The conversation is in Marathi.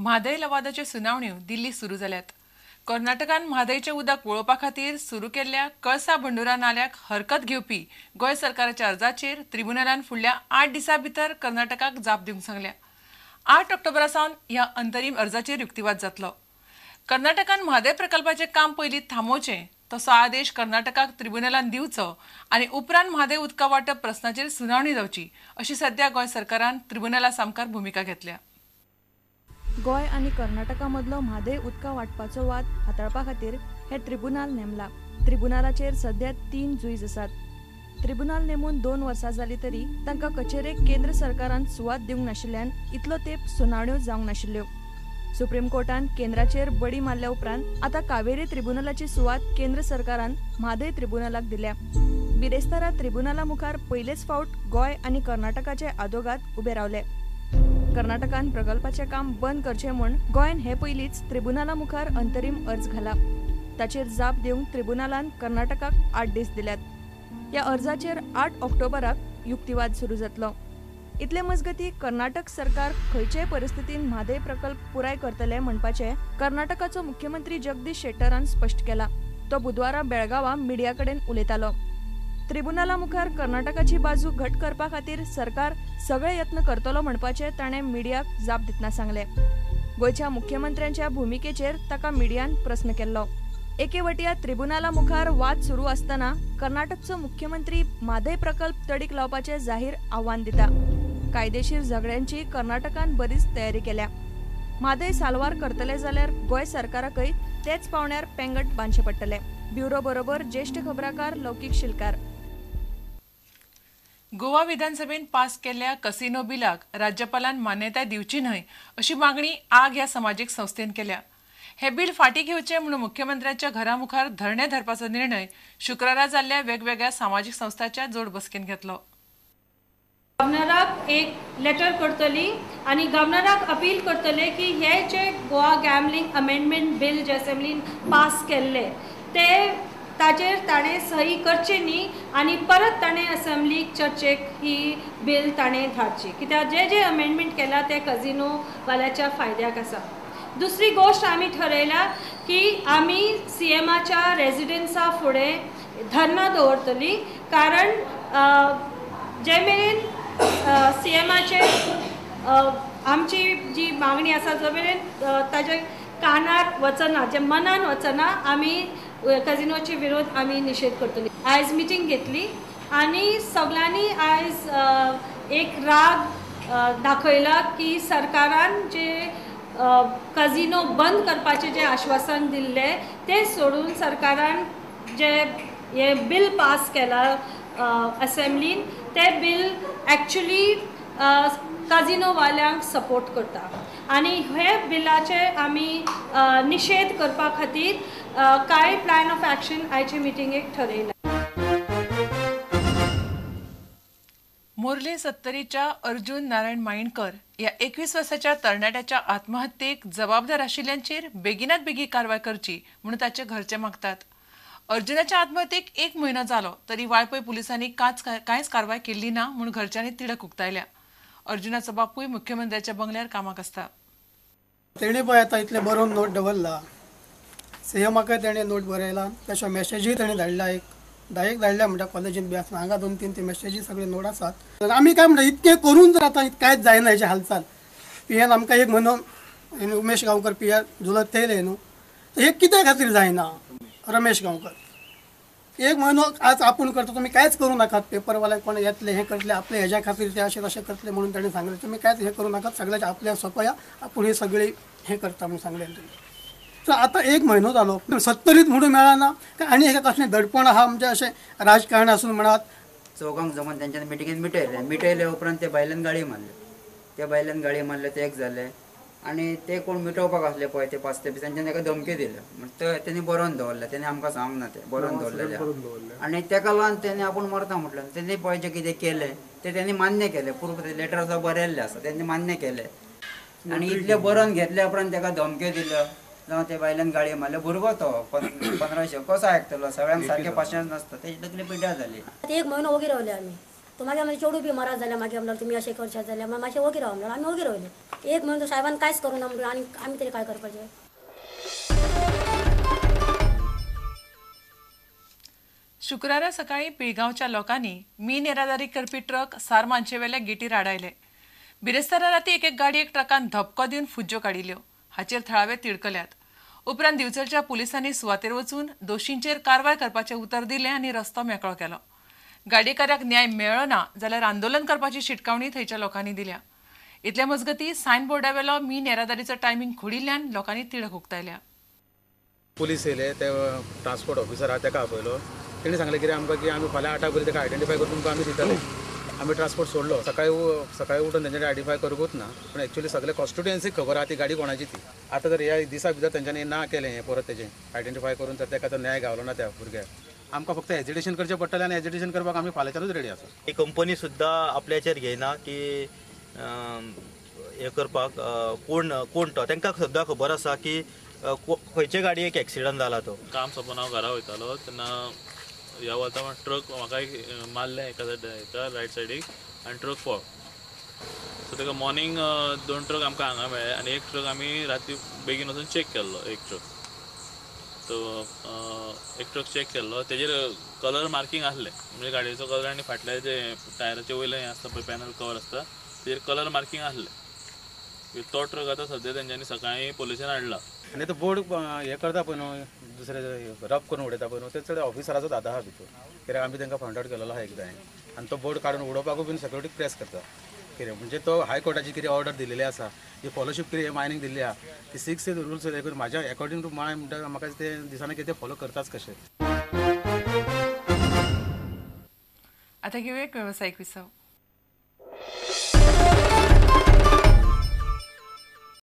म्हादय लवादाचे सुनावण्यो दिल्ली सुरू जाल्यात। कर्नाटकान म्हादयचे उदक वळोवपा खातीर सुरू केल्ल्या कळसा बंडोरा नाल्याक हरकत घेवपी गोंय सरकाराच्या अर्जाचेर ट्रिब्युनलान फुडल्या 8 दिसां भितर कर्नाटकाक जाप दिवंक सांगल्या। 8 ऑक्टोबरा सावन ह्या अंतरीम अर्जाचेर युक्तिवाद जातलो। कर्नाटकान म्हादय प्रकल्पाचे काम पयलीं थांबोवचें तसो आदेश कर्नाटकाक ट्रिब्युनलान दिवचो आनी उपरांत म्हादय उदका वांटप प्रस्नाचेर सुनावणी जावची अशी सध्या गोंय सरकारान ट्रिब्युनला सामकार भुमिका घेतल्या। गोय आणि कर्नाटका मदलो म्हादय उदका वांटपाचो वाद हाताळपा खातीर हे ट्रिब्युनल नेमला। ट्रिब्युनलाचेर सध्या 3 जुईज आसात। ट्रिब्युनल नेमून 2 वर्सां जाली तरी तांकां कचेरेक केंद्र सरकारान सुवात दिवंक नाशिल्ल्यान इतलो तेंप सुनावण्यो जावंक नाशिल्ल्यो। सुप्रीम कोर्टान केंद्राचेर बडी मारल्या उपरांत आता कावेरी ट्रिब्युनलाची सुवात केंद्र सरकारान म्हादय ट्रिब्युनलाक दिल्या। बिरेस्तारा ट्रिब्युनला मुखार पयलेच फावट गोय आणि कर्नाटकाचे आदोगाद उबे रावले। कर्नाटकान प्रकल्पाचे काम बंद करचे म्हूण गोंयान हे पयलींच ट्रिब्युनला मुखार अंतरीम अर्ज घाला। ताचेर जाप दिवंक ट्रिब्युनलान कर्नाटकाक 8 दीस दिल्यात। ह्या अर्जाचेर 8 ऑक्टोबराक युक्तिवाद सुरू जातलो। इतले मजगती कर्नाटक सरकार खंयचेय परिस्थितीन म्हादय प्रकल्प पुराय करतले म्हणपाचे कर्नाटकाचो मुख्यमंत्री जगदीश शेट्टरान स्पष्ट केला। तो बुधवारा बेळगांवां मिडिया कडेन उलयतालो। ट्रिब्युनला मुखार कर्नाटकाची बाजू घट करपा खातीर सरकार सगळे यत्न करतलो म्हणपाचे ताणें मिडियाक जाप दितना सांगले। गोंयच्या मुख्यमंत्र्यांच्या भुमिकेचेर ताका मिडियान प्रस्न केल्लो। एके वटयार ट्रिब्युनला मुखार वाद सुरू आसतना कर्नाटकचो मुख्यमंत्री म्हादय प्रकल्प तडीक लावपाचे जाहीर आव्हान दिता। कायदेशीर झगड्यांची कर्नाटकान बरीच तयारी केल्या। म्हादय साल्वार करतले जाल्यार गोंय सरकाराकय तेच पावण्यार पेंगट बांदचे पडटले। ब्युरो बरोबर ज्येष्ठ खबराकार लौकीक शिलकार। गोवा विधानसभेन पास केल्ल्या कसिनो बिलाक राज्यपालान मान्यताय दिवची न्हय अशी मागणी आग ह्या समाजीक संस्थेन केल्या। हे बिल फाटीं घेवचे म्हणून मुख्यमंत्र्यांच्या घरा मुखार धरणे धरपाचो निर्णय शुक्रारा जाल्ल्या वेगवेगळ्या सामाजीक संस्थांच्या जोड बसकेन घेतलो। गव्हर्नराक एक लेटर करतली आणि गव्हर्नराक अपील करतले की हे जे गोवा गॅमलिंग अमेंडमेंट बिल जे असेंब्लीन पास केल्ले ते ताचेर ताणें सही करची न्ही आणि परत ताणें असेंब्लीक चर्चेक ही बिल ताणें धाडची, कित्याक जे जे अमेंडमेंट केला ते कजिनो वाल्याच्या फायद्याक आसा। दुसरी गोष्ट आमी ठरयला की आमी सीएमाच्या रेजिडेंसा फुडें धरना दवरतली, कारण जे मेरेन सीएमाचे आमची जी मागणी आसा जो मेरेन ताजे कानार वचना, जे मनान वचना, आमी कजिनोचे विरोध आमी निषेध करतली। आयज मिटींग घेतली आणि सगळ्यांनी आयज एक राग दाखयला की सरकारान जे कजिनो बंद करपाचे जे आश्वासन दिल्ले ते सोडून सरकारान जे हे बिल पास केला असेंब्लीन ते बिल एक्चुअली कजिनो वाल्यांक सपोर्ट करता आणि हे बिलाचे आमी निषेध करपा खातीर काय प्लॅन ऑफ एक्शन आयचे मिटिंगेक ठरयला। मोर्ले 70च्या अर्जुन नारायण मायणकर या 21 वर्साच्या तरणाट्याच्या आत्महत्येक जबाबदार आशिल्ल्यांचेर बेगिनात बेगी कारवाय करची म्हणून ताचे घरचे मागतात। अर्जुनाच्या आत्महत्येक 1 म्हयनो जालो तरी वाळपय पुलिसांनी कांयच कारवाय केल्ली ना म्हणून घरच्यांनी तिडक उक्तायल्या। अर्जुनाचो बापूय मुख्यमंत्र्याच्या बंगल्यार कामाक आसता। तेणे पळय आतां इतलें बरोवन नोट दवरला, सीएमाकय तेणें नोट बरयला, तशें मेसेजूय तेणें धाडला, एक धाडल्या म्हणटा कॉलेजीन बी आसता, हांगा 2-3 ते मेसेजी सगळे नोट आसात। आमी काय म्हणटा इतकें करून जर आतां कांयच जायना हेची हालचाल, पीएन आमकां 1 म्हयनो उमेश गांवकर पीआर झुलत थेयले न्हू, हे कित्या खातीर जायना? रमेश गांवकर 1 म्हयनो आज आपूण करता, तुमी कांयच करूं नाकात, पेपरवाले कोण येतले हे करतले आपले हेज्या खातीर ते अशें तशें करतले म्हणून ताणें सांगलें, तुमी कांयच हे करूं नाकात, सगळ्याच्या आपल्या सोंपया, आपूण हे सगळे हे करता म्हणून सांगलें तुमी। तर आतां 1 म्हयनो जालो 70रीत म्हणून मेळना काय आनी हेका कसलें दडपण आहा म्हणजे अशें राजकारण आसून म्हणत चौगांक जमोन तेंच्यानी मिटिंगेन मिटयले उपरांत ते बायलांनी गाळी मारले, त्या बायलांनी गाळी मारले ते एक जाले आणि ते कोण मिटोवपाक आसले पळय ते 5 ते तेंच्यानी ताका धमकी दिल्यो, म्हणजे तेणी बरोवन दवरले, तेणी आमकां सांगूंक ना ते बरोवन दवरलेले आणि ताका लागून तेणी आपूण मरता म्हटलें। तेणी पळय जे कितें केलें ते तेणी मान्य केलें, पूर्व लेटर जो बरयल्लें आसा तेणी मान्य केलें आणि इतले बरोवन घेतल्या उपरांत ताका धमक्यो दिल्यो जावं ते बायलांनी गाळी मारल्यो। भुरगो तो 15 कसो आयकतलो, सगळ्यांक सारकें पाशयेंस नासता, तेजी तकली पिड्ड्यार जाली। 1 म्हयनो वगैरे रावले आमी तो मागीर आमचे चेडू बी मरात जाल्यार मागीर म्हणल्यार तुमी अशें करशात जाल्यार मातशें वगीर राव म्हणल्यार आमी वगीर रावले एक म्हणून तो साहेबान कांयच करूं ना म्हणून आनी आमी तरी काय करपाचें. शुक्रारा सकाळी पिळगांवच्या लोकांनी मीन येरादारी करपी ट्रक सार मानशेवेल्या गेटीर आडायले. बिरेस्तारा राती एक गाडयेक ट्रकान धपको दिवन फुज्ज्यो काडिल्ल्यो. हाचेर थळावे तिडकल्यात. उपरांत दिवचलच्या पुलिसांनी सुवातेर वचून दोशींचेर कारवाय करपाचें उतर दिलें आनी रस्तो मेकळो केलो. गाडयेकाराक न्याय मेळ्ळो ना जाल्यार आंदोलन करपाची शिटकावणी थंयच्या लोकांनी दिल्या. इतले मजगतीं सायन बोर्डा मीन येरादारीचो टायमींग खोडिल्ल्यान लोकांनी तिडक उक्तायल्या. पुलीस येयले ते ट्रान्सपोर्ट ऑफिसर आहा ताका आपयलो. तेणी सांगलें कितें आमकां की आमी फाल्यां 8 ताका आयडेंटिफाय करून तुमकां आमी दितले. आमी ट्रान्सपोर्ट सोडलो. सकाळी उठून तेंच्यानी आयडेंटिफाय करूंकूच ना. पण एक्चुअली सगळे कॉन्स्टिट्युएन्सीक खबर आहा ती गाडी कोणाची ती. आतां जर ह्या दिसा भितर तेंच्यांनी ना केलें हें परत तेजें आयडेंटिफाय करून तर ताका तो न्याय गावलो ना त्या भुरग्याक. आमकां फक्त एजिटेशन करचें पडटलें आनी एजिटेशन करपाक आमी फाल्यांच्यानूच रेडी आसा. ही कंपनी सुद्दां आपल्याचेर घेयना की हें करपाक कोण तो तांकां सुद्दां खबर आसा की खंयचे गाडयेक एक्सिडंट जाला तो. काम सोंपोवन हांव घरा वयतालो तेन्ना ह्या वता ट्रक म्हाका एक मारलें एका रायट सायडीक आनी ट्रक पळ. सो ताका मॉर्निंग 2 ट्रक आमकां हांगा मेळ्ळे आनी एक ट्रक आमी राती बेगीन वचून चॅक केल्लो. एक ट्रक चॅक केल्लो तेजेर कलर मार्कींग आसलें म्हणजे गाडयेचो कलर आनी फाटल्या जे टायराचे वयलें हें आसता पळय पॅनल कवर आसता तेजेर कलर मार्कींग आसलें. तो ट्रक आतां सद्या तेंच्यांनी सकाळीं पोलिसांनी हाडला. आनी तो बोर्ड हें करता पळय न्हू दुसरे रफ करून उडयता पळय न्हू ते चड ऑफिसराचो दादा आहा भितर. कित्याक आमी तांकां फायंड आवट केलेलो आहा एकदां आनी तो बोर्ड काडून उडोवपाकूय बीन सिक्युरिटी प्रेस करता. कितें म्हणजे तो हायकोर्टाची कितें ऑर्डर दिलेली आसा ही फॉलोशीप कितें मायनींग दिल्ली आहा ती 6 रुल्स म्हाज्या अकॉर्डिंग टू माय म्हणटा म्हाका ते दिसांनी कितें फॉलो करताच कशें. आता घेऊया एक व्यावसायिक विसव.